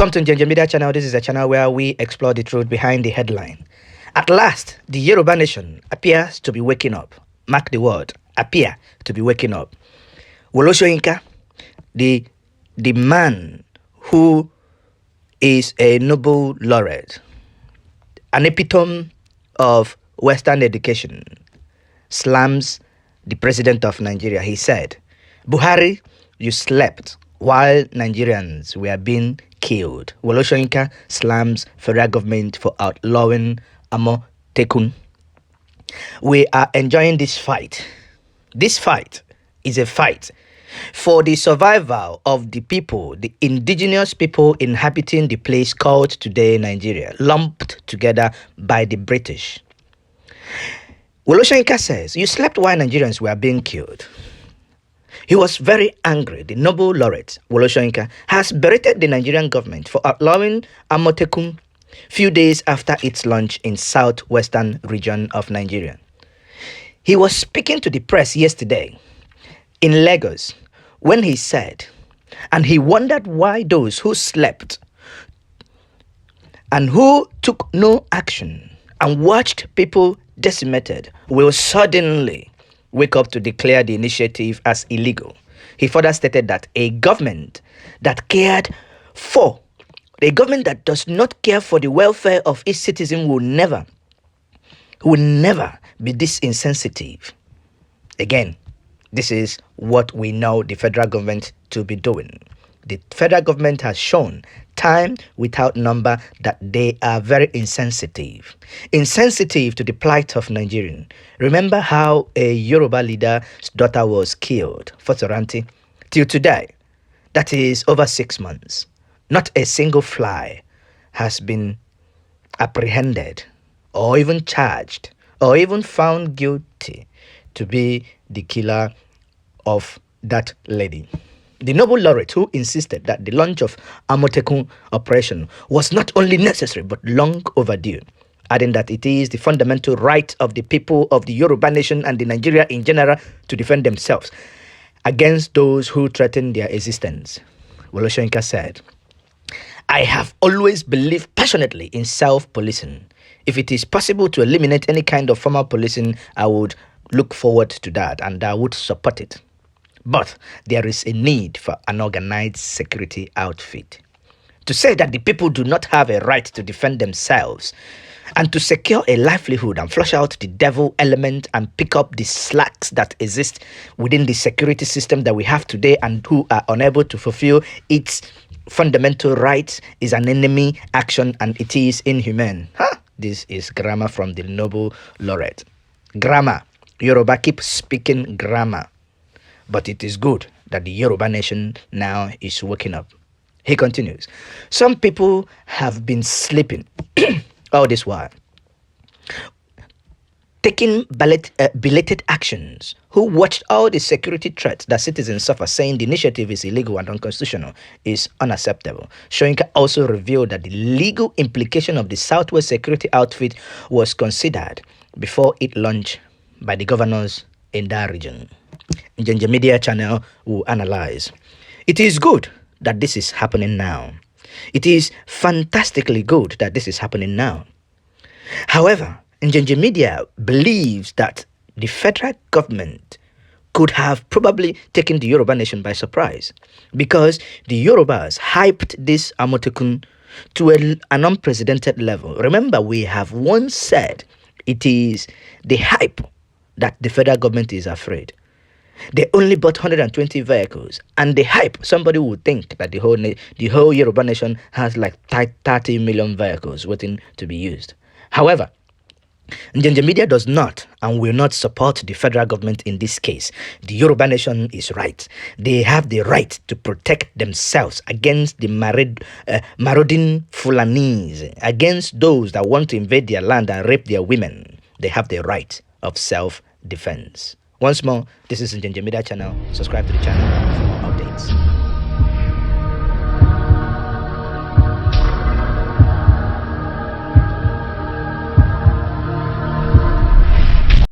Welcome to Njenje Media Channel. This is a channel where we explore the truth behind the headline. At last, the Yoruba nation appears to be waking up. Mark the word, appear to be waking up. Wole Soyinka, the man who is a Nobel Laureate, an epitome of Western education, slams the president of Nigeria. He said, Buhari, you slept while Nigerians were being killed. Wole Soyinka slams federal government for outlawing Amotekun. We are enjoying this fight. This fight is a fight for the survival of the people, the indigenous people inhabiting the place called today Nigeria, lumped together by the British. Wole Soyinka says, you slept while Nigerians were being killed. He was very angry. The Nobel Laureate, Wole Soyinka, has berated the Nigerian government for outlawing Amotekun few days after its launch in southwestern region of Nigeria. He was speaking to the press yesterday in Lagos when he said, and he wondered why those who slept and who took no action and watched people decimated will suddenly wake up to declare the initiative as illegal. He further stated that a government that does not care for the welfare of its citizen will never be this insensitive. Again, this is what we know the federal government to be doing. The federal government has shown time without number that they are very insensitive to the plight of Nigerians. Remember how a Yoruba leader's daughter was killed, Fotoranti, till today. That is over 6 months. Not a single fly has been apprehended or even charged or even found guilty to be the killer of that lady. The Nobel Laureate, who insisted that the launch of Amotekun operation was not only necessary but long overdue, adding that it is the fundamental right of the people of the Yoruba nation and the Nigeria in general to defend themselves against those who threaten their existence. Wole Soyinka said, I have always believed passionately in self-policing. If it is possible to eliminate any kind of formal policing, I would look forward to that and I would support it. But there is a need for an organized security outfit. To say that the people do not have a right to defend themselves and to secure a livelihood and flush out the devil element and pick up the slacks that exist within the security system that we have today and who are unable to fulfill its fundamental rights is an enemy action and it is inhumane. This is grammar from the Nobel Laureate. Grammar. Yoruba keep speaking grammar. But it is good that the Yoruba nation now is waking up. He continues, some people have been sleeping all this while, taking belated actions, who watched all the security threats that citizens suffer, saying the initiative is illegal and unconstitutional, is unacceptable. Soyinka also revealed that the legal implication of the Southwest Security Outfit was considered before it launched by the governors in that region. Njenje Media Channel will analyze. It is good that this is happening now. It is fantastically good that this is happening now. However, Njenje Media believes that the federal government could have probably taken the Yoruba nation by surprise because the Yorubas hyped this Amotekun to an unprecedented level. Remember, we have once said it is the hype that the federal government is afraid. They only bought 120 vehicles, and the hype, somebody would think that the whole Yoruba nation has like 30 million vehicles waiting to be used. However, Njenje Media does not and will not support the federal government in this case. The Yoruba nation is right. They have the right to protect themselves against the marauding Fulanis, against those that want to invade their land and rape their women. They have the right of self-defense. Once more, this is Njenje Media Channel. Subscribe to the channel.